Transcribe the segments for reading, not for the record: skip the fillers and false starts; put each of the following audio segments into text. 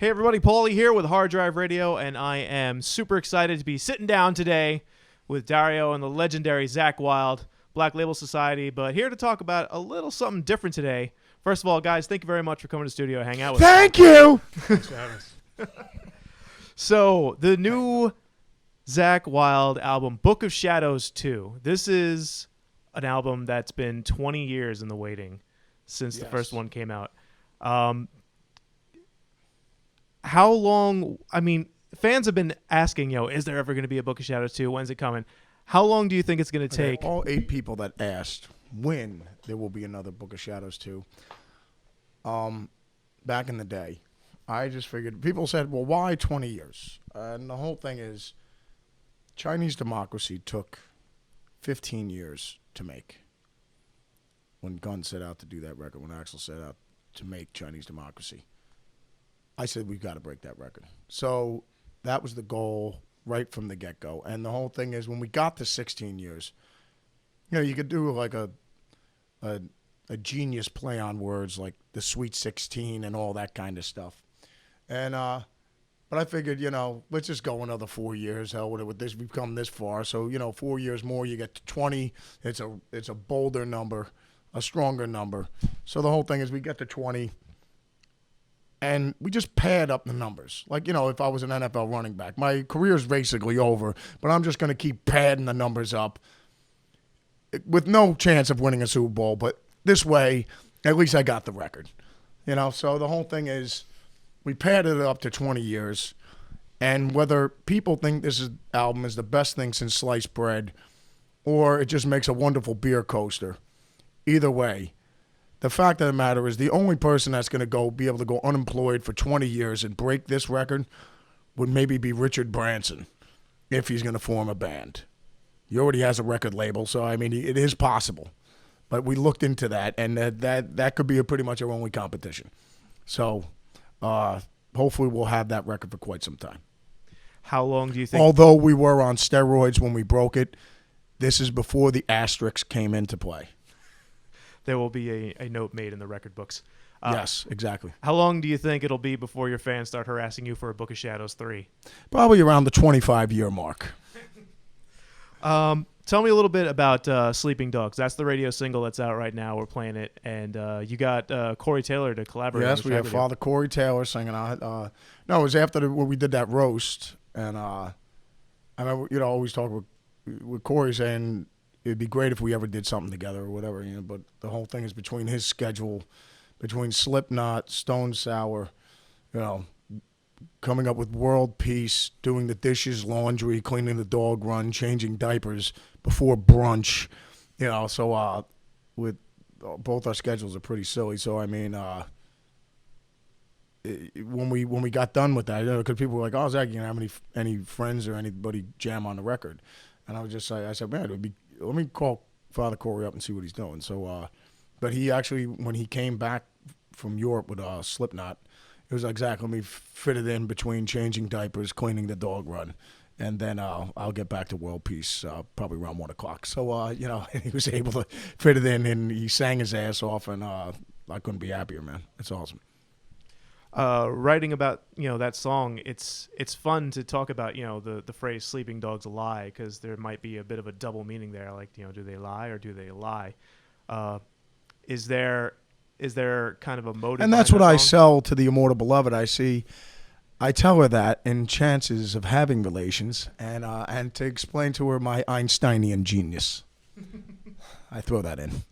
Hey everybody, Paulie here with hardDrive Radio, and I am super excited to be sitting down today with Dario and the legendary ZAKK WYLDE, Black Label Society, but here to talk about a little something different today. First of all, guys, thank you very much for coming to the studio, hang out with us. Thank you! Thanks for having us. So, the new ZAKK WYLDE album, Book of Shadows 2. This is an album that's been 20 years in the waiting since the first one came out. How long, I mean, fans have been asking, is there ever going to be a Book of Shadows 2? When's it coming? How long do you think it's going to take? All 8 people that asked when there will be another Book of Shadows 2. Back in the day, I just figured, people said, well, why 20 years? And the whole thing is, Chinese Democracy took 15 years to make. When Gunn set out to do that record, when Axl set out to make Chinese Democracy, I said, we've got to break that record. So that was the goal right from the get-go. And the whole thing is, when we got to 16 years, you could do like a genius play on words like the Sweet 16 and all that kind of stuff. And but I figured, let's just go another 4 years. Hell, with this, we've come this far. So 4 years more, you get to 20. It's a bolder number, a stronger number. So the whole thing is, we get to 20. And we just pad up the numbers. Like, if I was an NFL running back, my career is basically over, but I'm just going to keep padding the numbers up with no chance of winning a Super Bowl. But this way, at least I got the record. So the whole thing is, we padded it up to 20 years. And whether people think this album is the best thing since sliced bread, or it just makes a wonderful beer coaster, either way, the fact of the matter is, the only person that's going to be able to go unemployed for 20 years and break this record would maybe be Richard Branson, if he's going to form a band. He already has a record label, so I mean, it is possible. But we looked into that, and that could be pretty much our only competition. So hopefully we'll have that record for quite some time. How long do you think? Although we were on steroids when we broke it, this is before the asterisks came into play. There will be a note made in the record books. Yes, exactly. How long do you think it'll be before your fans start harassing you for a Book of Shadows 3? Probably around the 25-year mark. Tell me a little bit about Sleeping Dogs. That's the radio single that's out right now. We're playing it. And you got Corey Taylor to collaborate. Yes, we have Father Corey Taylor singing on it. No, it was after when we did that roast. And I always talk with Corey saying, it'd be great if we ever did something together or whatever, but the whole thing is between his schedule, between Slipknot, Stone Sour, coming up with World Peace, doing the dishes, laundry, cleaning the dog run, changing diapers before brunch, so with both our schedules are pretty silly. So I mean, when we got done with that, because people were like, "Oh, Zach, you have any friends or anybody jam on the record?" And I said, man, it would be. Let me call Father Corey up and see what he's doing. So, but he actually, when he came back from Europe with Slipknot, it was like, Zach, let me fit it in between changing diapers, cleaning the dog run, and then I'll get back to World Peace probably around 1 o'clock. So, he was able to fit it in, and he sang his ass off, and I couldn't be happier, man. It's awesome. Writing about that song, it's fun to talk about the phrase "sleeping dogs lie" because there might be a bit of a double meaning there. Like do they lie or do they lie? Is there kind of a motive? And that's what I sell to the Immortal Beloved. I tell her that in chances of having relations, and to explain to her my Einsteinian genius. I throw that in.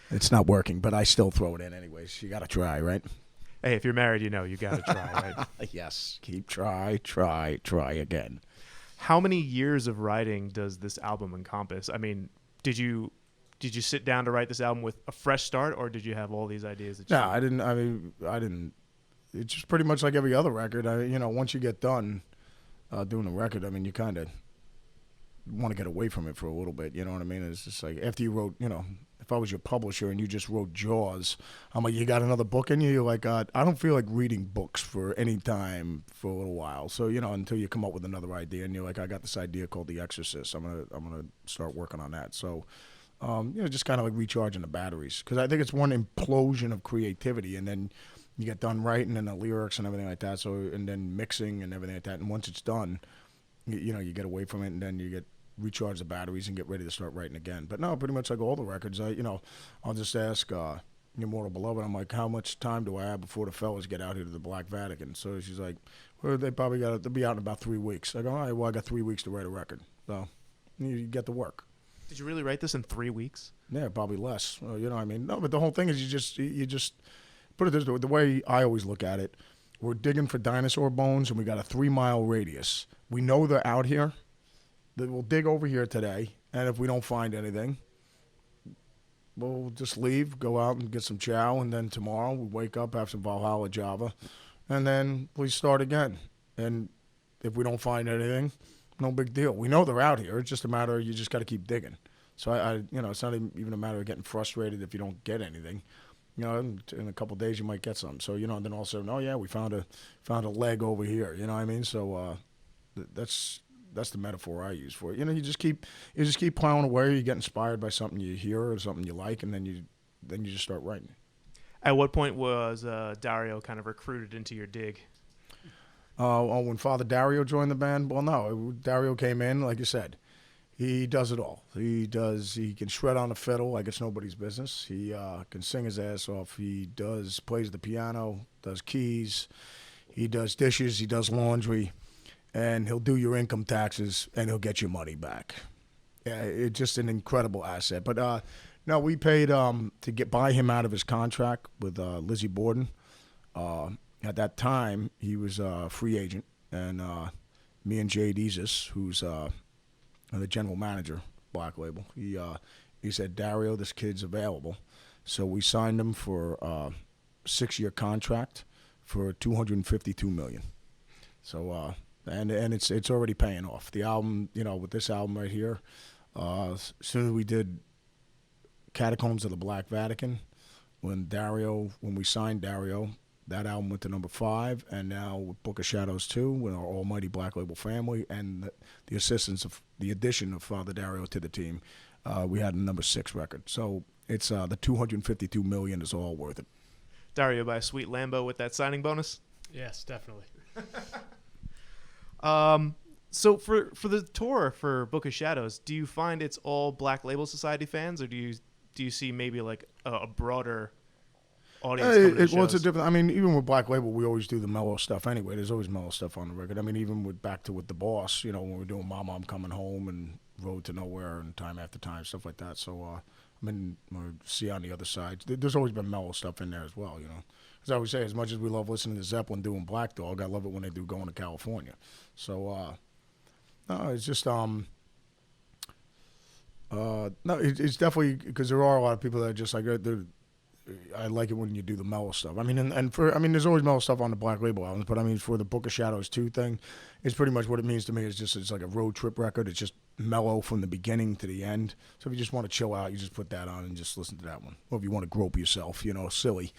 It's not working, but I still throw it in anyways. You got to try, right? Hey, if you're married, you got to try, right? Yes. Try again. How many years of writing does this album encompass? I mean, did you sit down to write this album with a fresh start, or did you have all these ideas? No, I didn't. I didn't. It's just pretty much like every other record. Once you get done doing a record, you kind of want to get away from it for a little bit. You know what I mean? It's just like after you wrote, if I was your publisher and you just wrote Jaws, I'm like, you got another book in you? You're like, I don't feel like reading books for any time for a little while. So, until you come up with another idea and you're like, I got this idea called The Exorcist. I'm gonna start working on that. So, just kind of like recharging the batteries. Because I think it's one implosion of creativity. And then you get done writing and the lyrics and everything like that. So and then mixing and everything like that. And once it's done, you get away from it and then you get recharge the batteries and get ready to start writing again. But no, pretty much like all the records, I'll just ask Immortal Beloved. I'm like, how much time do I have before the fellas get out here to the Black Vatican? So she's like, well, they'll be out in about 3 weeks. I go, all right, well, I got 3 weeks to write a record. So you get to work. Did you really write this in 3 weeks? Yeah, probably less. You know what I mean? No, but the whole thing is you just put it this way. The way I always look at it, we're digging for dinosaur bones, and we got a 3-mile radius. We know they're out here. We'll dig over here today, and if we don't find anything, we'll just leave, go out and get some chow, and then tomorrow we wake up, have some Valhalla Java, and then we start again. And if we don't find anything, no big deal. We know they're out here. It's just a matter of you just got to keep digging. So it's not even a matter of getting frustrated if you don't get anything. In a couple of days you might get some. So and then also, oh yeah, we found a leg over here. You know what I mean? So that's the metaphor I use for it. You just keep plowing away. You get inspired by something you hear or something you like, and then you just start writing. At what point was DARIO kind of recruited into your dig? When Father DARIO joined the band, well, no, DARIO came in, like you said. He does it all. He can shred on the fiddle like it's nobody's business. He can sing his ass off. He plays the piano, does keys, he does dishes, he does laundry, and he'll do your income taxes, and he'll get your money back. Yeah, it's just an incredible asset. But no, we paid to buy him out of his contract with Lizzie Borden. At that time, he was a free agent, and me and Jay Deezus, who's the general manager, Black Label, he said, DARIO, this kid's available. So we signed him for a 6-year contract for $252 million. So and it's already paying off. The album, with this album right here, as soon as we did Catacombs of the Black Vatican, when we signed DARIO, that album went to number 5, and now with Book of Shadows 2, with our almighty Black Label family, and the assistance of the addition of Father DARIO to the team, we had a number 6 record. So it's the $252 million is all worth it. DARIO buy a sweet Lambo with that signing bonus? Yes, definitely. So for the tour for Book of Shadows, do you find it's all Black Label Society fans, or do you see maybe like a broader audience coming to shows? It's a different. I mean, even with Black Label, we always do the mellow stuff anyway. There's always mellow stuff on the record. I mean, even with the Boss, when we're doing Mama, I'm Coming Home and Road to Nowhere and Time After Time, stuff like that. So, see on the other side, there's always been mellow stuff in there as well, As I always say, as much as we love listening to Zeppelin doing Black Dog, I love it when they do Going to California. So, no, it's just, no, it's definitely, because there are a lot of people that are just like, I like it when you do the mellow stuff. I mean, there's always mellow stuff on the Black Label albums, but I mean, for the Book of Shadows 2 thing, it's pretty much what it means to me. It's like a road trip record. It's just mellow from the beginning to the end. So if you just want to chill out, you just put that on and just listen to that one. Or if you want to grope yourself, silly,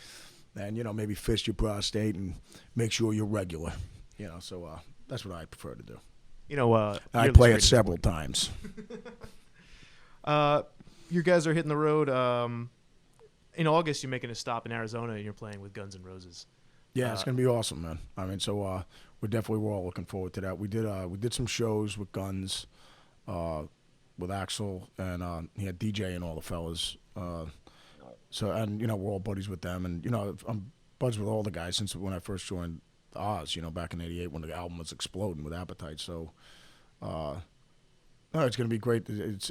and maybe fist your prostate and make sure you're regular. So that's what I prefer to do. I play it several times. You guys are hitting the road. In August, you're making a stop in Arizona, and you're playing with Guns N' Roses. Yeah, it's gonna be awesome, man. I mean, so we're all looking forward to that. We did some shows with Guns, with Axl, and he had DJ and all the fellas. So we're all buddies with them, and I'm buddies with all the guys since when I first joined Oz. Back in '88 when the album was exploding with Appetite. So, no, it's gonna be great.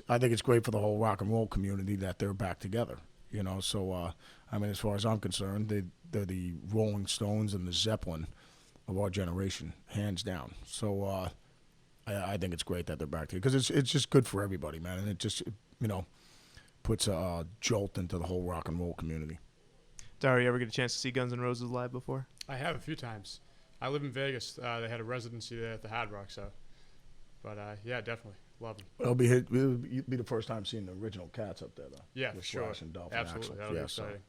I think it's great for the whole rock and roll community that they're back together. So as far as I'm concerned, they're the Rolling Stones and the Zeppelin of our generation, hands down. So I think it's great that they're back together because it's just good for everybody, man, and it just puts a jolt into the whole rock and roll community. Dario, you ever get a chance to see Guns N' Roses live before? I have a few times. I live in Vegas. They had a residency there at the Hard Rock, so. But yeah, definitely. Love them. It'll be the first time seeing the original Cats up there, though. Yeah, for sure. Absolutely. That'll be exciting.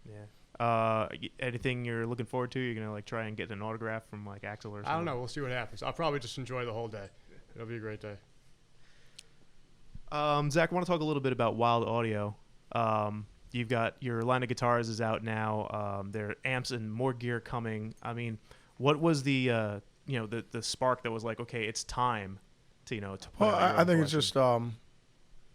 Yeah. Anything you're looking forward to? You're going to try and get an autograph from Axl or something? I don't know. We'll see what happens. I'll probably just enjoy the whole day. It'll be a great day. Zach, I want to talk a little bit about Wild Audio. You've got your line of guitars is out now. There are amps and more gear coming. I mean, what was the the spark that was like, okay, it's time to to put Well, out your I own think it's collection? just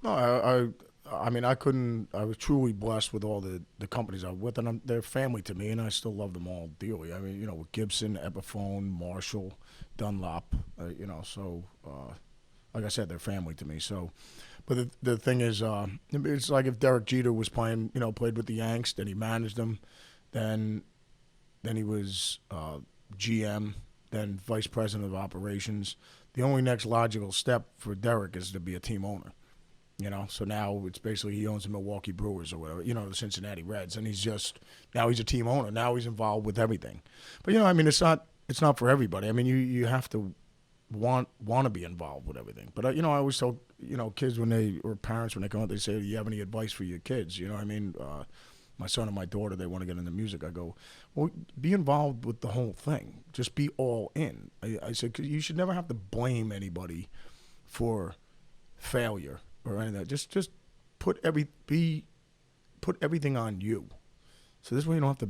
no. I mean, I couldn't. I was truly blessed with all the companies I'm with, and they're family to me, and I still love them all dearly. I mean, with Gibson, Epiphone, Marshall, Dunlop. So like I said, they're family to me. So, but the thing is, it's like if Derek Jeter was playing, played with the Yanks, then he managed them, then he was GM, then vice president of operations. The only next logical step for Derek is to be a team owner. So now it's basically he owns the Milwaukee Brewers or whatever, the Cincinnati Reds, and now he's a team owner. Now he's involved with everything. But I mean, it's not for everybody. I mean, you have to want to be involved with everything. But I always tell kids or parents when they come out, they say, "Do you have any advice for your kids?" I mean, my son and my daughter, they want to get into music. I go, well, be involved with the whole thing. Just be all in. I said, 'cause you should never have to blame anybody for failure or anything. Just put everything on you. So this way you don't have to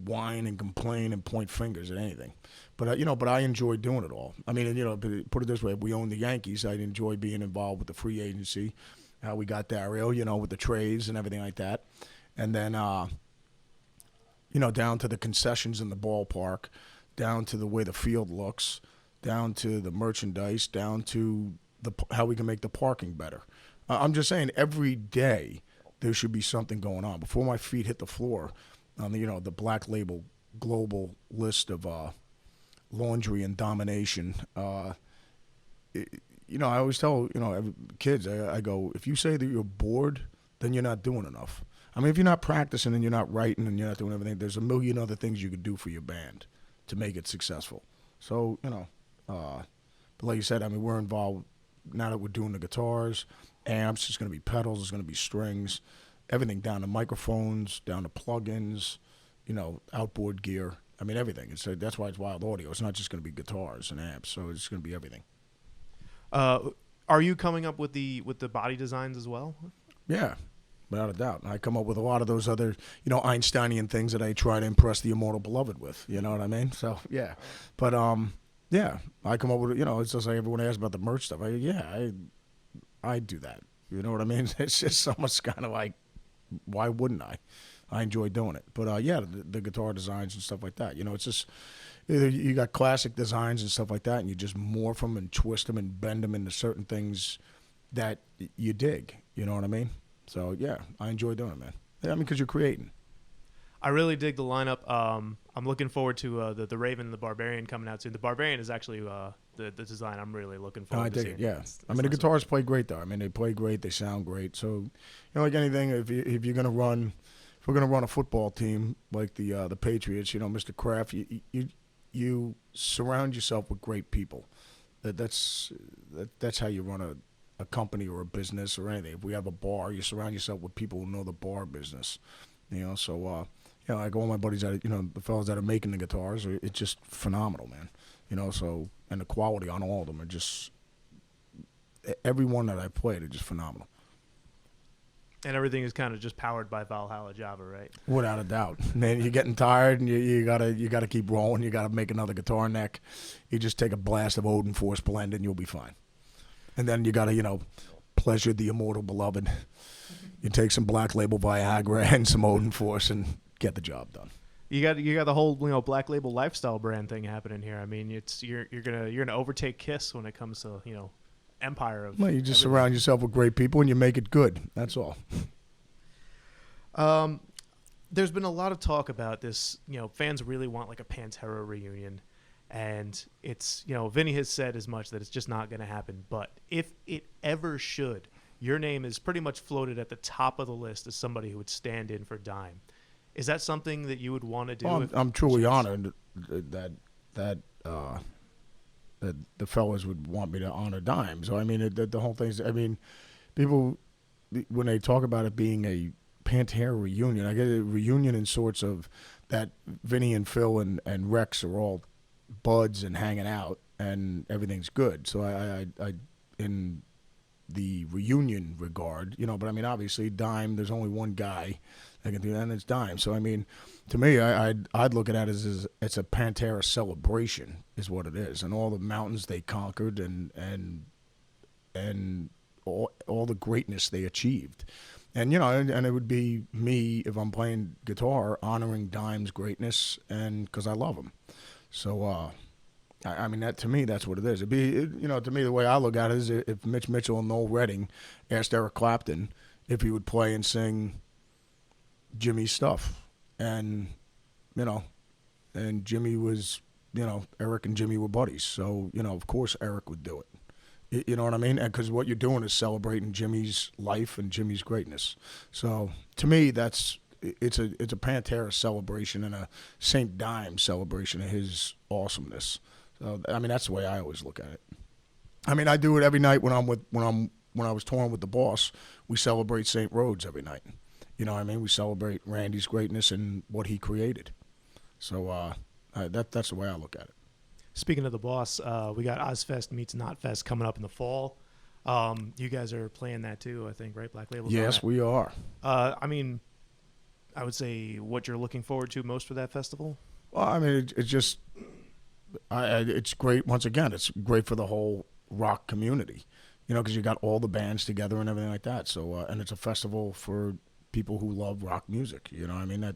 whine and complain and point fingers at anything. But I enjoy doing it all. I mean, put it this way: if we owned the Yankees, I'd enjoy being involved with the free agency, how we got DARIO, with the trades and everything like that, and then down to the concessions in the ballpark, down to the way the field looks, down to the merchandise, down to how we can make the parking better. I'm just saying, every day there should be something going on. Before my feet hit the floor on the Black Label global list of laundry and domination, I always tell kids, I go, if you say that you're bored, then you're not doing enough. I mean, if you're not practicing and you're not writing and you're not doing everything, there's a million other things you could do for your band to make it successful. So but like you said, I mean, we're involved now that we're doing the guitars, amps. It's going to be pedals. It's going to be strings, everything down to microphones, down to plugins, outboard gear. I mean, everything. That's why it's Wild Audio. It's not just going to be guitars and amps. So it's going to be everything. Are you coming up with the body designs as well? Yeah, without a doubt. I come up with a lot of those other, Einsteinian things that I try to impress the Immortal Beloved with. You know what I mean? So yeah, but yeah, I come up with it's just like everyone asks about the merch stuff. I do that. You know what I mean? It's just almost kind of like, why wouldn't I? I enjoy doing it. But yeah, the guitar designs and stuff like that. It's just either you got classic designs and stuff like that, and you just morph them and twist them and bend them into certain things that you dig. You know what I mean? So yeah, I enjoy doing it, man. Yeah, I mean, because you're creating. I really dig the lineup. I'm looking forward to the Raven and the Barbarian coming out soon. The Barbarian is actually the design I'm really looking forward to I dig seeing. it, yeah. It's I mean, the nice. guitars play great, though. I mean, they play great. They sound great. So, like anything, if we're gonna run a football team like the Patriots, Mr. Kraft, you surround yourself with great people. That's how you run a company or a business or anything. If we have a bar, you surround yourself with people who know the bar business. So like all my buddies that the fellas that are making the guitars, it's just phenomenal, man. So, and the quality on all of them are just, every one that I played are just phenomenal. And everything is kind of just powered by Valhalla Java, right? Without a doubt. Man, you're getting tired and you gotta keep rolling. You gotta make another guitar neck. You just take a blast of Odin Force blend and you'll be fine. And then you gotta, pleasure the Immortal Beloved. You take some Black Label Viagra and some Odin Force and get the job done. You got the whole Black Label lifestyle brand thing happening here. I mean, you're gonna overtake Kiss when it comes to empire of. Well, you just everything. surround yourself with great people and you make it good. That's all. There's been a lot of talk about this. Fans really want like a Pantera reunion, and it's Vinny has said as much that it's just not going to happen. But if it ever should, your name is pretty much floated at the top of the list as somebody who would stand in for Dime. Is that something that you would want to do? Well, I'm truly honored that the fellas would want me to honor Dime. So I mean, the whole thing's. I mean, people when they talk about it being a Pantera reunion, I get a reunion in sorts of that Vinny and Phil and Rex are all buds and hanging out and everything's good. So I in the reunion regard, but I mean, obviously, Dime, there's only one guy that can do that, and it's Dime. So, I mean, to me, I'd look at it as it's a Pantera celebration is what it is, and all the mountains they conquered and all the greatness they achieved. And, and it would be me, if I'm playing guitar, honoring Dime's greatness, and because I love him. So, I mean, that to me, that's what it is. To me, the way I look at it is if Mitch Mitchell and Noel Redding asked Eric Clapton if he would play and sing Jimmy's stuff. And, and Jimmy was, Eric and Jimmy were buddies. So, of course Eric would do it. You know what I mean? Because what you're doing is celebrating Jimmy's life and Jimmy's greatness. So to me, it's a Pantera celebration and a Saint Dime celebration of his awesomeness. So I mean, that's the way I always look at it. I mean, I do it every night when I was touring with the Boss. We celebrate St. Rhodes every night. You know what I mean? We celebrate Randy's greatness and what he created. So that's the way I look at it. Speaking of the Boss, we got Ozfest meets Knotfest coming up in the fall. You guys are playing that too, I think, right? Black Label. Yes, we are. I mean, I would say what you're looking forward to most for that festival. Well, I mean, it's just, it's great. Once again, it's great for the whole rock community, because you got all the bands together and everything like that. So, and it's a festival for people who love rock music. You know what I mean?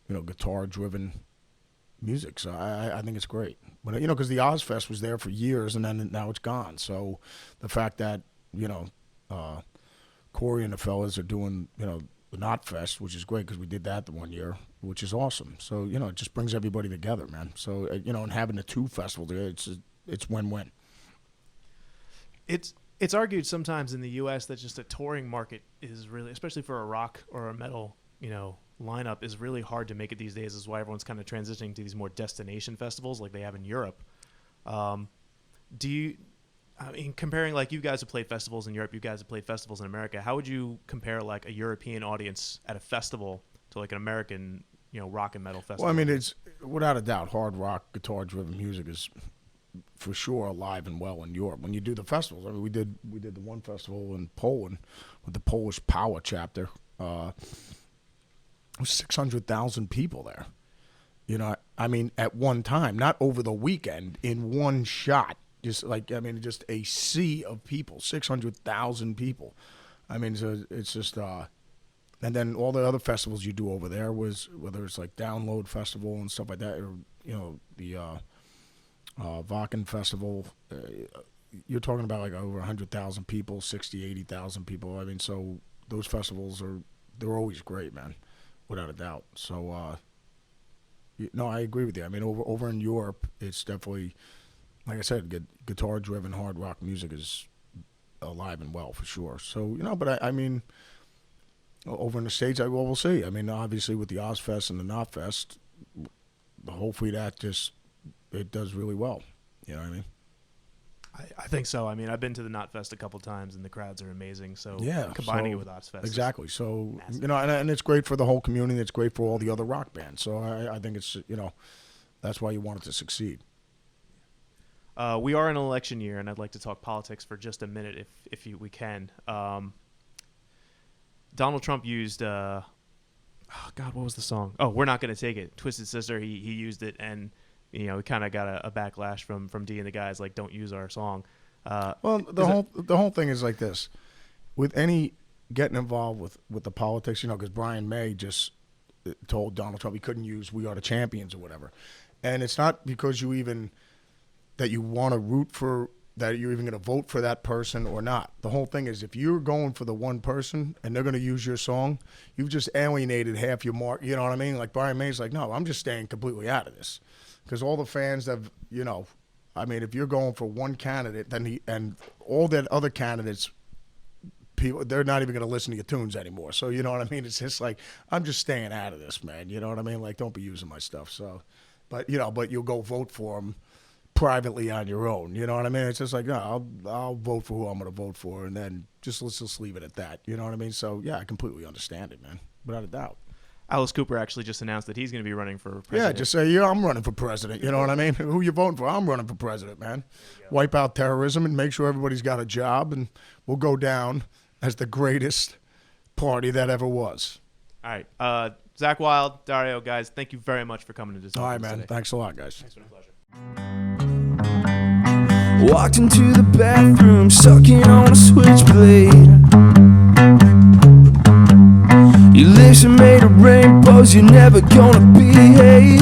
Guitar-driven music. So I think it's great. But, because the Ozfest was there for years and then now it's gone. So the fact that, Corey and the fellas are doing, the Knotfest, which is great because we did that the one year, which is awesome. So, it just brings everybody together, man. So, and having the two festivals there, it's win-win. It's argued sometimes in the U.S. that just a touring market is really, especially for a rock or a metal, lineup, is really hard to make it these days. Is why everyone's kind of transitioning to these more destination festivals like they have in Europe. Comparing, like, you guys have played festivals in Europe, you guys have played festivals in America, how would you compare like a European audience at a festival to like an American, rock and metal festival? Well, I mean, it's without a doubt, hard rock, guitar-driven music is for sure alive and well in Europe. When you do the festivals, I mean, we did the one festival in Poland with the Polish Power chapter. There was 600,000 people there. I mean, at one time, not over the weekend, in one shot. Just a sea of people, 600,000 people. I mean, so it's just, and then all the other festivals you do over there was, whether it's like Download Festival and stuff like that, or, the Wacken Festival, you're talking about like over 100,000 people, 60, 80,000 people. I mean, so those festivals they're always great, man, without a doubt. So, no, I agree with you. I mean, over in Europe, it's definitely, like I said, guitar-driven hard rock music is alive and well for sure. So, but I mean, over in the States, we'll see. I mean, obviously with the Ozfest and the Knotfest, hopefully it does really well. You know what I mean? I think so. I mean, I've been to the Knotfest a couple times, and the crowds are amazing. So yeah, combining it with Ozfest, exactly. So massive. And it's great for the whole community. It's great for all the other rock bands. So I think it's that's why you want it to succeed. We are in an election year, and I'd like to talk politics for just a minute, if we can. Donald Trump used, what was the song? Oh, We're Not Gonna Take It. Twisted Sister. He used it, and we kind of got a backlash from D and the guys, like, don't use our song. Well, the whole thing is like this. With any getting involved with the politics, because Brian May just told Donald Trump he couldn't use "We Are the Champions" or whatever, and it's not because that you want to root for, that you're even going to vote for that person or not. The whole thing is, if you're going for the one person and they're going to use your song, you've just alienated half your mark. You know what I mean? Like Brian May's like, no, I'm just staying completely out of this. Because all the fans have, I mean, if you're going for one candidate, then and all that other candidates, people, they're not even going to listen to your tunes anymore. So, you know what I mean? It's just like, I'm just staying out of this, man. You know what I mean? Like, don't be using my stuff. So, but you'll go vote for them privately on your own. You know what I mean? It's just like, no, I'll vote for who I'm going to vote for, and then let's just leave it at that. You know what I mean? So, yeah, I completely understand it, man, without a doubt. Alice Cooper actually just announced that he's going to be running for president. Yeah, just say, yeah, I'm running for president. You know what I mean? Who you voting for? I'm running for president, man. Wipe out terrorism and make sure everybody's got a job, and we'll go down as the greatest party that ever was. All right. Zakk Wylde, Dario, guys, thank you very much for coming to this. All right, man. Thanks a lot, guys. It's been a pleasure. Walked into the bathroom, sucking on a switchblade. Your lips are made of rainbows, you're never gonna behave.